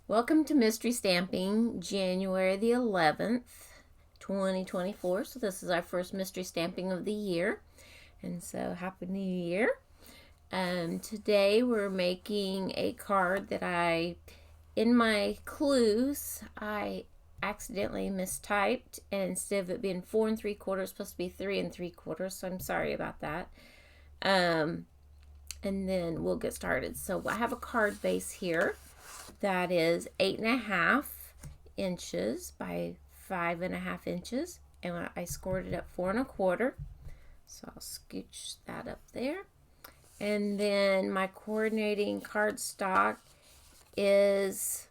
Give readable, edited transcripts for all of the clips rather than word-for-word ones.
Welcome to Mystery Stamping, January the 11th, 2024. So this is our first mystery stamping of the year. And so Happy New Year. Today we're making a card that in my clues, I accidentally mistyped. And instead of it being 4 3/4, it's supposed to be 3 3/4. So I'm sorry about that. And then we'll get started. So I have a card base here that is 8.5 inches by 5.5 inches, and I scored it at 4 1/4. So I'll scooch that up there. And then my coordinating cardstock is,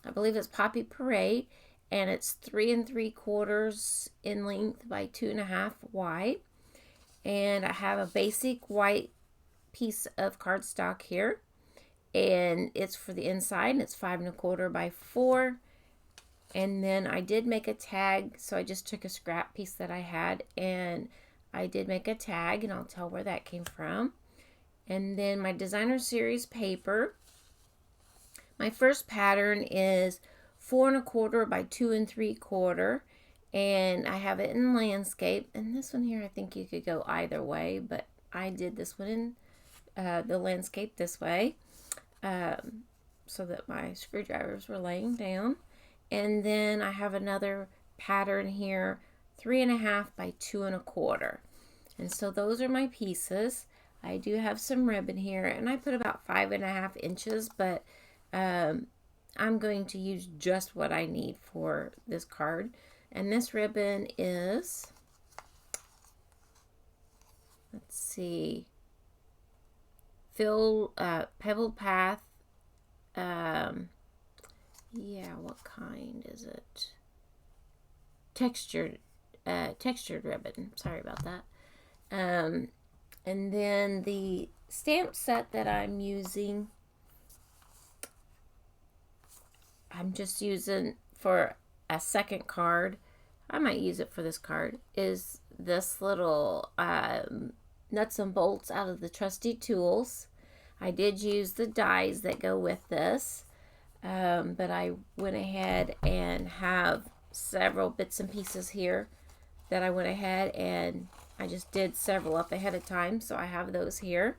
I believe it's Poppy Parade, and it's 3 3/4 in length by 2.5 wide. And I have a basic white piece of cardstock here, and it's for the inside, and it's 5 1/4 by 4. And then I did make a tag, so I just took a scrap piece that I had and I did make a tag, and I'll tell where that came from. And then my designer series paper, my first pattern is 4 1/4 by 2 3/4, and I have it in landscape. And this one here, I think you could go either way, but I did this one in the landscape this way. So that my screwdrivers were laying down. And then I have another pattern here, 3 1/2 by 2 1/4. And so those are my pieces. I do have some ribbon here, and I put about 5.5 inches, but I'm going to use just what I need for this card. And this ribbon is, let's see, Pebbled Path. Yeah, what kind is it? Textured ribbon. Sorry about that. And then the stamp set that I'm using, I'm just using for a second card. I might use it for this card. Is this little nuts and bolts out of the Trusty Tools. I did use the dies that go with this, but I went ahead and have several bits and pieces here that I went ahead and I just did several up ahead of time, so I have those here.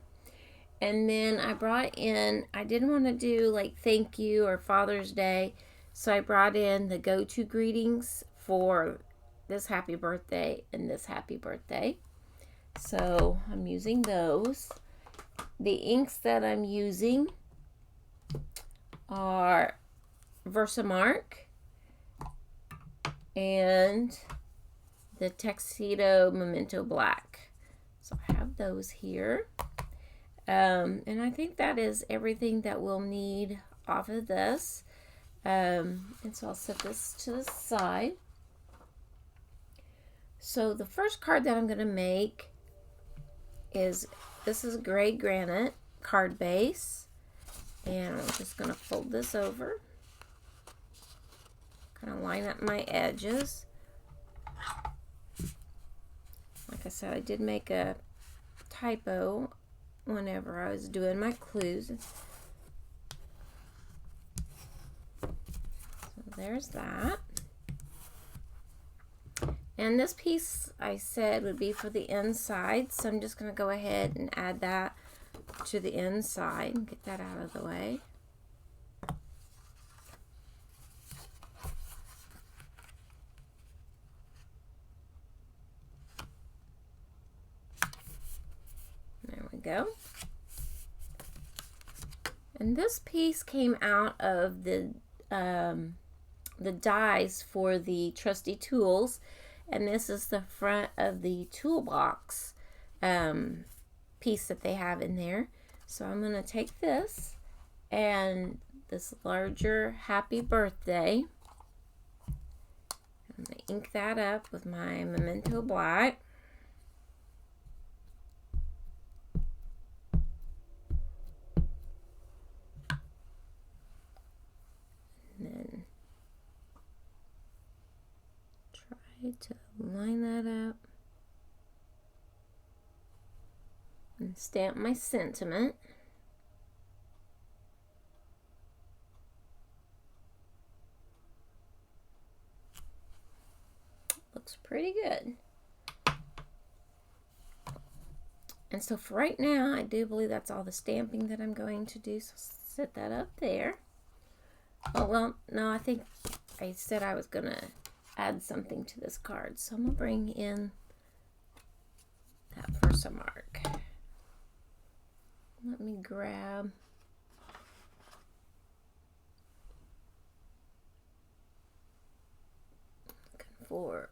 And then I brought in, I didn't want to do like thank you or Father's Day, so I brought in the go-to greetings for this happy birthday and this happy birthday. So I'm using those. The inks that I'm using are Versamark and the Tuxedo Memento Black. So I have those here. And I think that is everything that we'll need off of this. And so I'll set this to the side. So the first card that I'm going to make is, this is gray granite card base, and I'm just going to fold this over, kind of line up my edges. Like I said, I did make a typo whenever I was doing my clues. So there's that. And this piece I said would be for the inside, so I'm just going to go ahead and add that to the inside and get that out of the way. There we go. And this piece came out of the dies for the Trusty Tools. And this is the front of the toolbox piece that they have in there. So I'm going to take this and this larger happy birthday. I'm going to ink that up with my Memento Black. And then to line that up and stamp my sentiment. looks pretty good. And so for right now, I do believe that's all the stamping that I'm going to do. So set that up there. Oh, well, no, I think I said I was going to add something to this card. So I'm going to bring in that Versa mark. Let me grab for,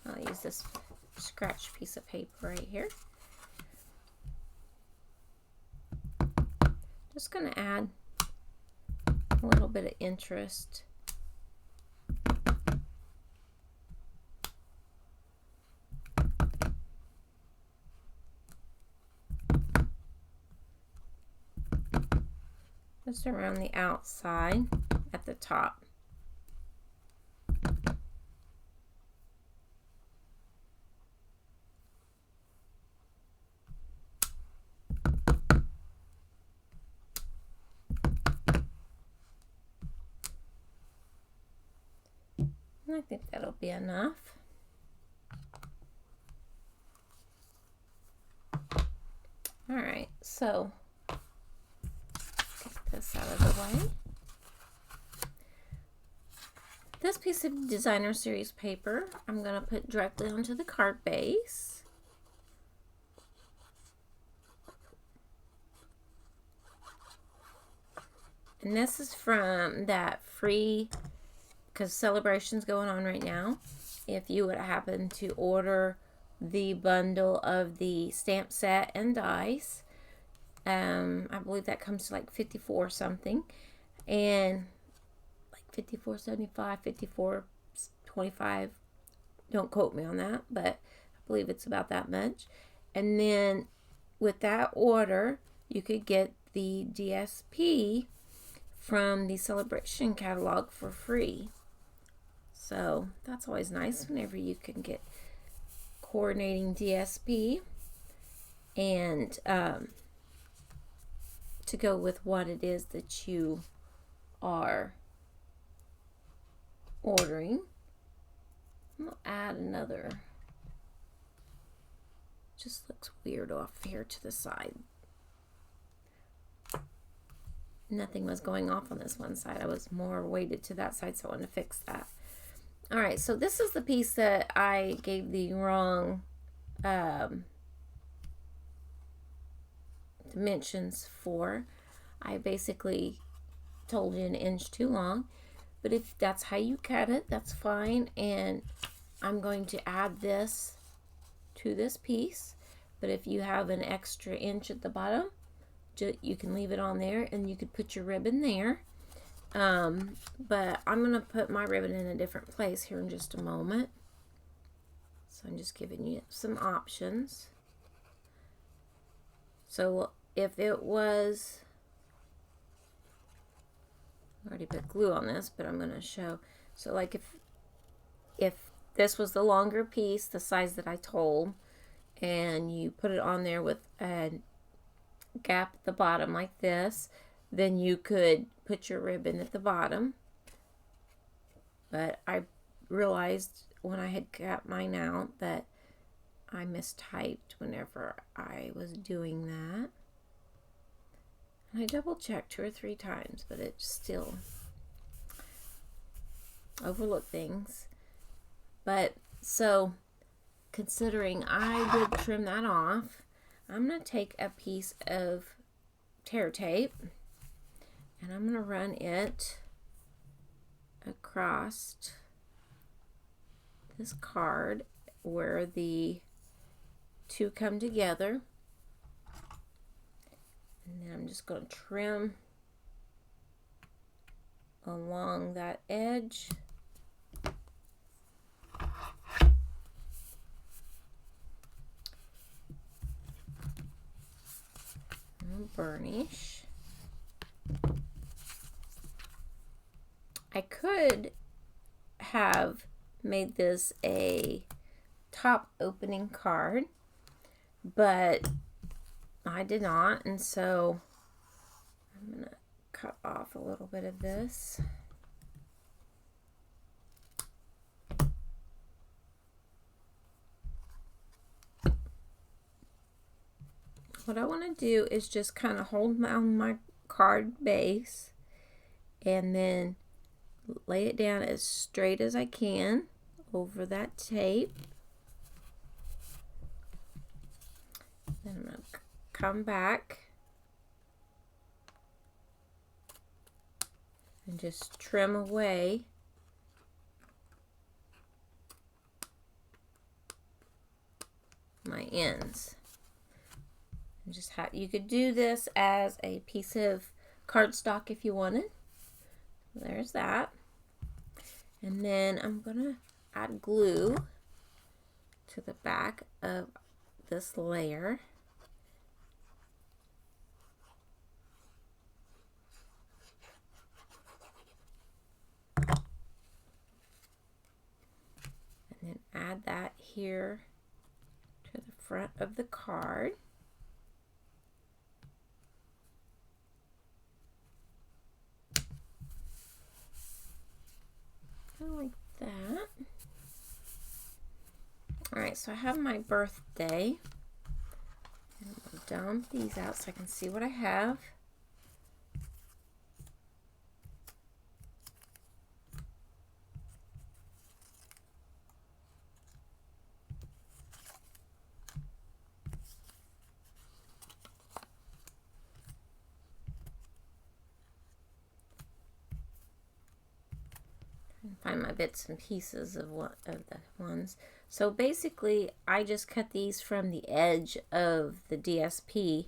I'll use this scratch piece of paper right here. Just going to add a little bit of interest. Just around the outside at the top. I think that'll be enough. All right, so get this out of the way. This piece of designer series paper, I'm going to put directly onto the card base. And this is from that free, because Celebration's going on right now. If you would happen to order the bundle of the stamp set and dies, I believe that comes to like 54 something, and like 54.75, 54.25. Don't quote me on that, but I believe it's about that much. And then with that order, you could get the DSP from the Celebration catalog for free. So that's always nice whenever you can get coordinating DSP and to go with what it is that you are ordering. I'm going to add another. Just looks weird off here to the side. Nothing was going off on this one side. I was more weighted to that side, so I wanted to fix that. All right, so this is the piece that I gave the wrong dimensions for. I basically told you 1 inch too long, but if that's how you cut it, that's fine. And I'm going to add this to this piece, but if you have an extra inch at the bottom, you can leave it on there and you could put your ribbon there. But I'm going to put my ribbon in a different place here in just a moment. So I'm just giving you some options. So if it was, I already put glue on this, but I'm going to show. So like if this was the longer piece, the size that I told, and you put it on there with a gap at the bottom like this, then you could put your ribbon at the bottom. But I realized when I had cut mine out that I mistyped whenever I was doing that. And I double checked 2 or 3 times, but it still overlooked things. But so considering I did trim that off, I'm going to take a piece of tear tape and I'm going to run it across this card where the two come together. And then I'm just going to trim along that edge. And burnish. I could have made this a top opening card, but I did not, and so I'm going to cut off a little bit of this. what I want to do is just kind of hold down my card base and then lay it down as straight as I can over that tape. Then I'm going to come back and just trim away my ends. And just you could do this as a piece of cardstock if you wanted. There's that. And then I'm gonna add glue to the back of this layer. And then add that here to the front of the card. Like that. Alright, so I have my birthday. And I'll dump these out so I can see what I have. Find my bits and pieces of the ones. So basically I just cut these from the edge of the DSP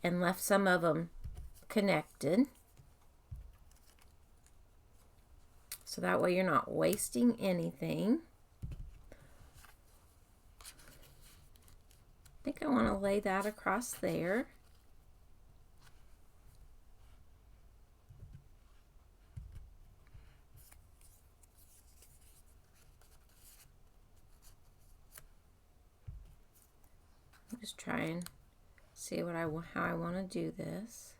and left some of them connected, so that way you're not wasting anything. I think I want to lay that across there. Just try and see how I want to do this.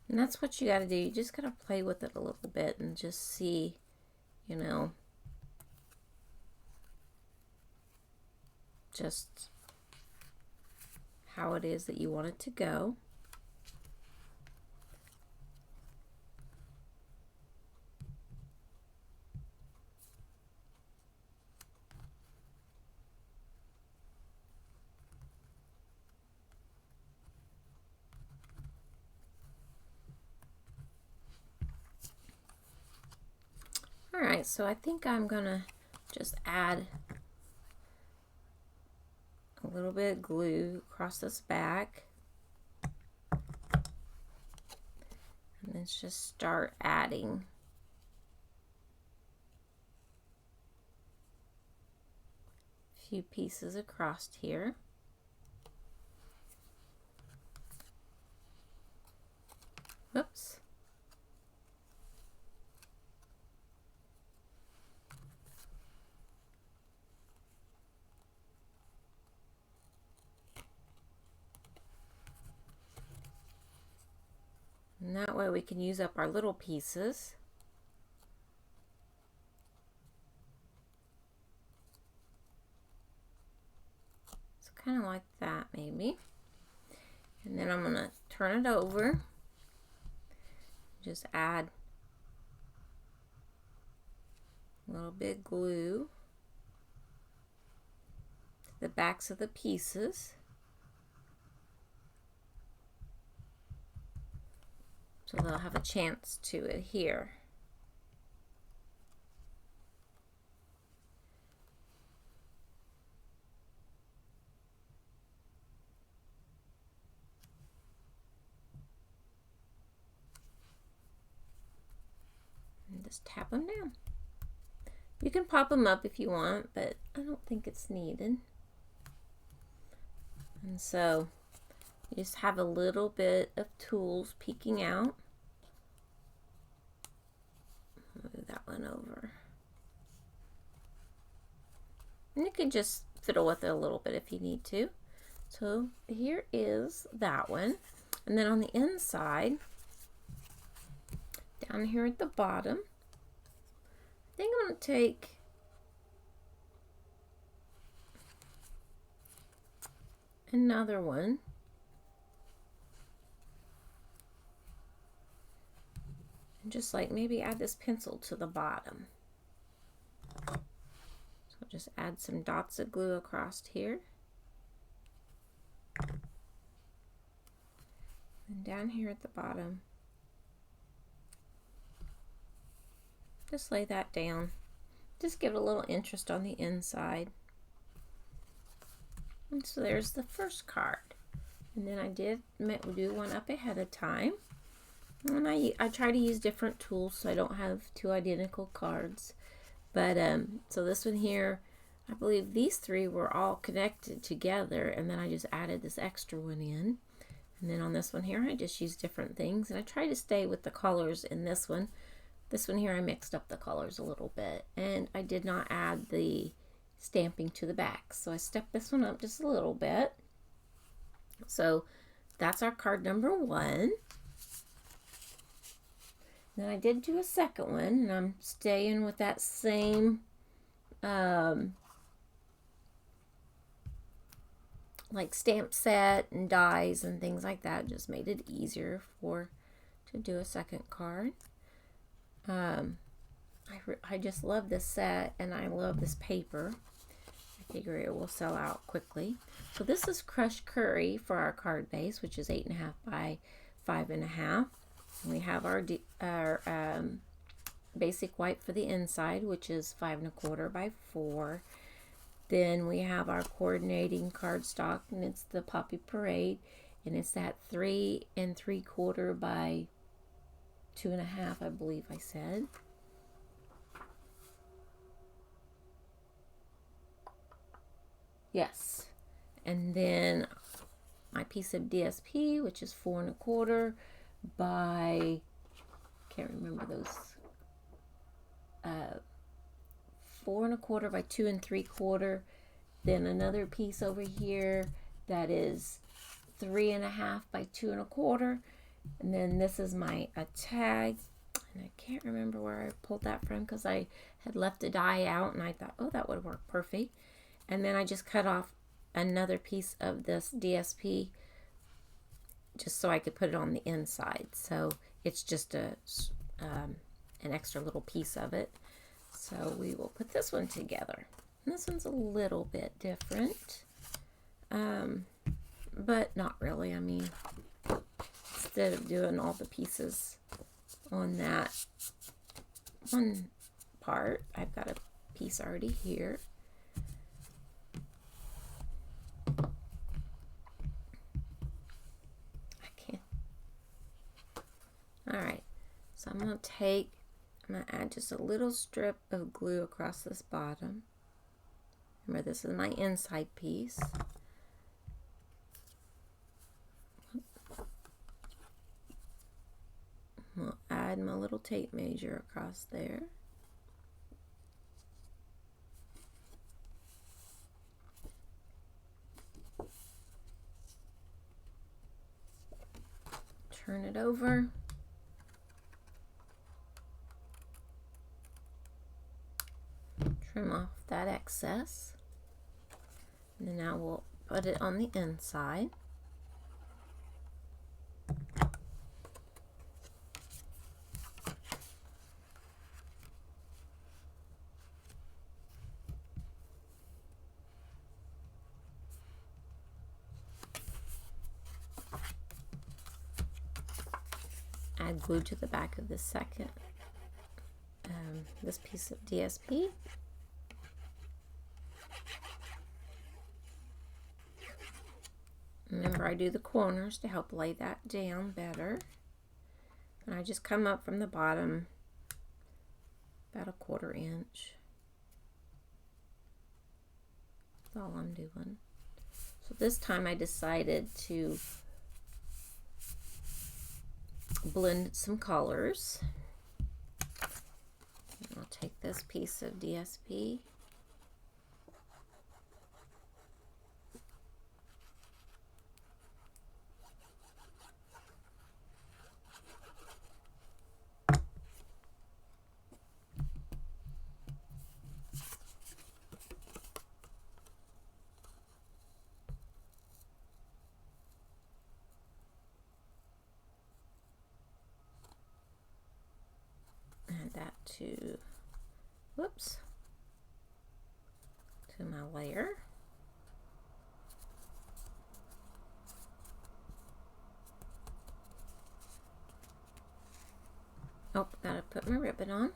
And that's what you got to do. You just got to play with it a little bit and just see, you know, just how it is that you want it to go. Alright, so I think I'm gonna just add a little bit of glue across this back. And let's just start adding a few pieces across here. Whoops. And that way we can use up our little pieces. So kind of like that maybe. And then I'm going to turn it over. Just add a little bit of glue to the backs of the pieces. So they'll have a chance to adhere. And just tap them down. You can pop them up if you want, but I don't think it's needed. And so you just have a little bit of tools peeking out. Move that one over. And you can just fiddle with it a little bit if you need to. So here is that one. And then on the inside, down here at the bottom, I think I'm going to take another one. And just like maybe add this pencil to the bottom. So just add some dots of glue across here. And down here at the bottom, just lay that down. Just give it a little interest on the inside. And so there's the first card. And then I did do one up ahead of time. And I try to use different tools so I don't have two identical cards. But so this one here, I believe these three were all connected together, and then I just added this extra one in. And then on this one here, I just used different things, and I try to stay with the colors in this one. This one here, I mixed up the colors a little bit, and I did not add the stamping to the back. So I stepped this one up just a little bit. So that's our card number 1. Then I did do a second one, and I'm staying with that same like stamp set and dies and things like that. Just made it easier to do a second card. I just love this set, and I love this paper. I figure it will sell out quickly. So this is crushed curry for our card base, which is 8.5 by 5.5. We have our basic white for the inside, which is 5.25 by 4. Then we have our coordinating cardstock, and it's the Poppy Parade, and it's that 3 3/4 by 2.5, I believe I said. Yes. And then my piece of DSP, which is 4.25 by, can't remember those, 4.25 by 2 3/4. Then another piece over here that is 3.5 by 2 1/4. And then this is my tag, and I can't remember where I pulled that from because I had left a die out, and I thought, oh, that would work perfect. And then I just cut off another piece of this DSP just so I could put it on the inside. So it's just an extra little piece of it. So we will put this one together. And this one's a little bit different, but not really. I mean, instead of doing all the pieces on that one part, I've got a piece already here. Alright, so I'm going to add just a little strip of glue across this bottom. Remember, this is my inside piece. I'll add my little tape measure across there. Turn it over. Trim off that excess, and then now we'll put it on the inside. Add glue to the back of this second, this piece of DSP. Remember, I do the corners to help lay that down better. And I just come up from the bottom about 1/4 inch. That's all I'm doing. So this time I decided to blend some colors. And I'll take this piece of DSP. whoops, to my layer. Oh, gotta put my ribbon on.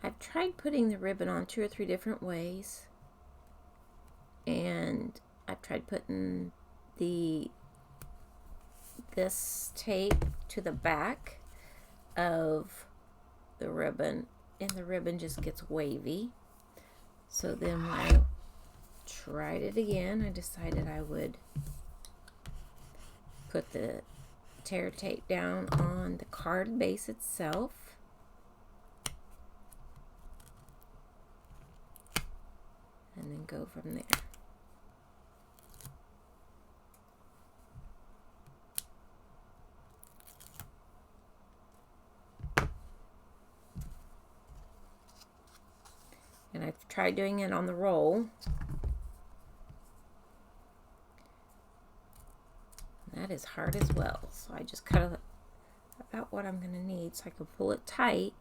I've tried putting the ribbon on 2 or 3 different ways, and I've tried putting this tape to the back of the ribbon, and the ribbon just gets wavy. So then when I tried it again, I decided I would put the tear tape down on the card base itself. And then go from there. And I've tried doing it on the roll. That is hard as well. So I just cut about what I'm going to need so I can pull it tight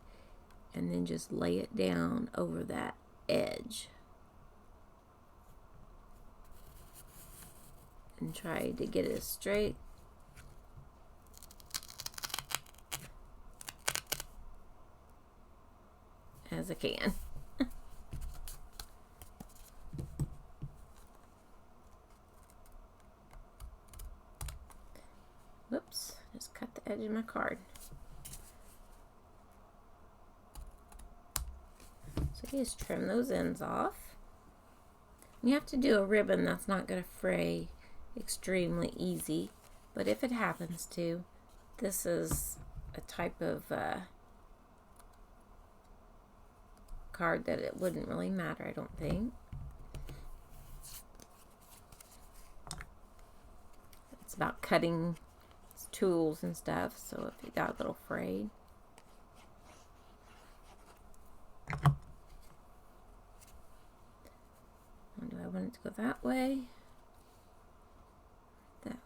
and then just lay it down over that edge. And try to get it as straight as I can. Whoops, just cut the edge of my card. So you just trim those ends off. You have to do a ribbon that's not going to fray extremely easy, but if it happens to, this is a type of card that it wouldn't really matter, I don't think. It's about cutting tools and stuff, so if it got a little frayed. Do I want it to go that way? That way.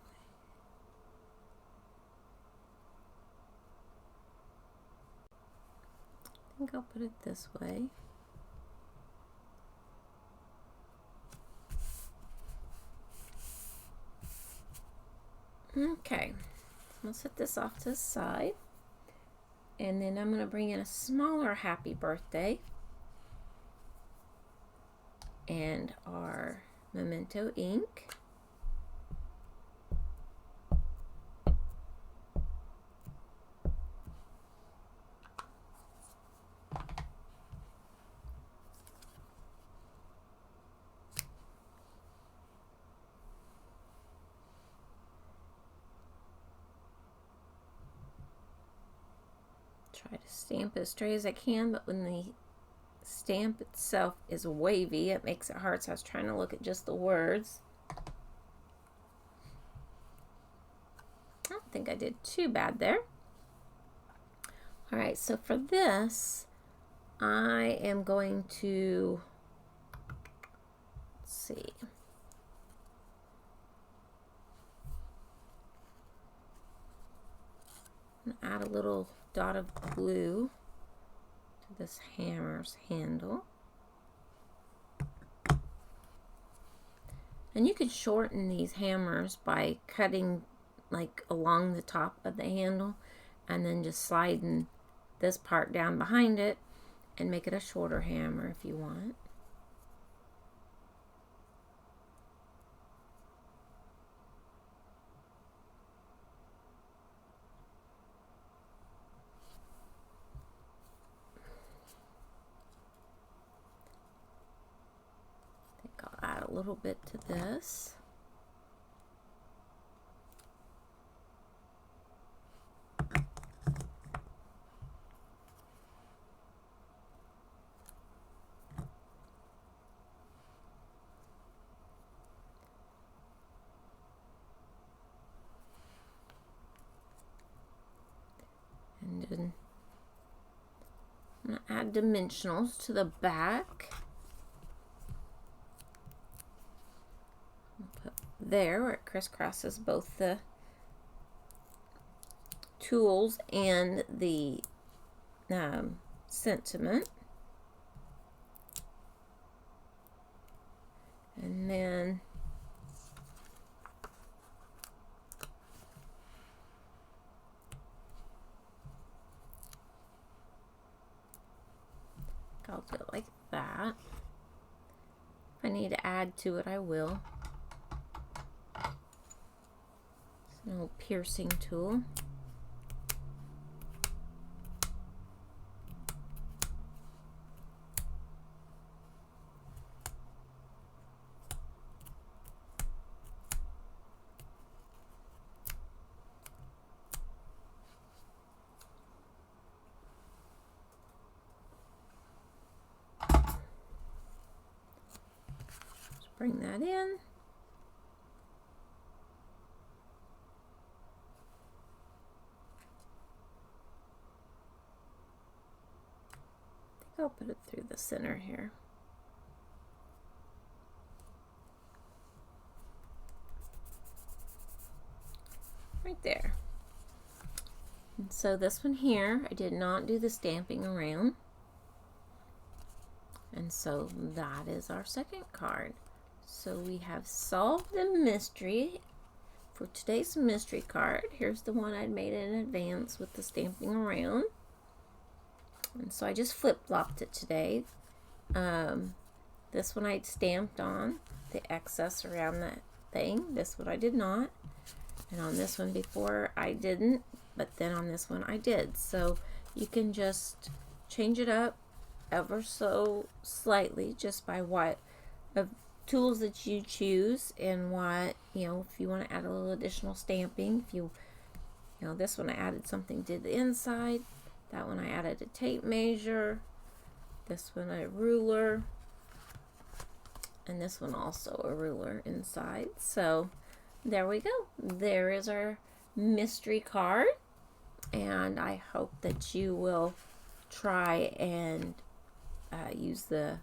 I think I'll put it this way. Okay, I'll set this off to the side, and then I'm going to bring in a smaller happy birthday and our memento ink. Try to stamp as straight as I can, but when the stamp itself is wavy, it makes it hard, so I was trying to look at just the words. I don't think I did too bad there. Alright, so for this, I am going to, let's see, I'm going to add a little dot of glue to this hammer's handle. And you can shorten these hammers by cutting like along the top of the handle and then just sliding this part down behind it and make it a shorter hammer if you want. I think I'll add a little bit to this. And then I'm going to add dimensionals to the back. put there where it crisscrosses both the tools and the sentiment. And then I'll do it like that. If I need to add to it, I will. It's an old piercing tool. Bring that in. I think I'll put it through the center here. Right there. And so this one here, I did not do the stamping around. And so that is our second card. So we have solved the mystery for today's mystery card. Here's the one I'd made in advance with the stamping around. And so I just flip-flopped it today. This one I'd stamped on the excess around that thing. This one I did not. And on this one before I didn't, but then on this one I did. So you can just change it up ever so slightly just by what tools that you choose and what, if you want to add a little additional stamping. If you this one I added something to the inside. That one I added a tape measure. This one a ruler. And this one also a ruler inside. So there we go. There is our mystery card. And I hope that you will try and use the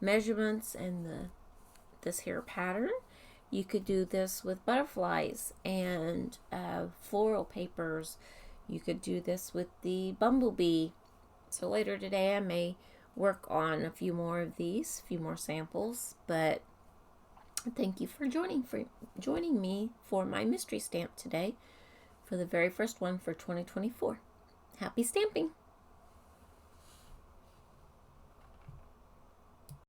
measurements and this here pattern. You could do this with butterflies and floral papers. You could do this with the bumblebee. So later today I may work on a few more of these, a few more samples. But thank you for joining me for my mystery stamp today, for the very first one for 2024. Happy stamping!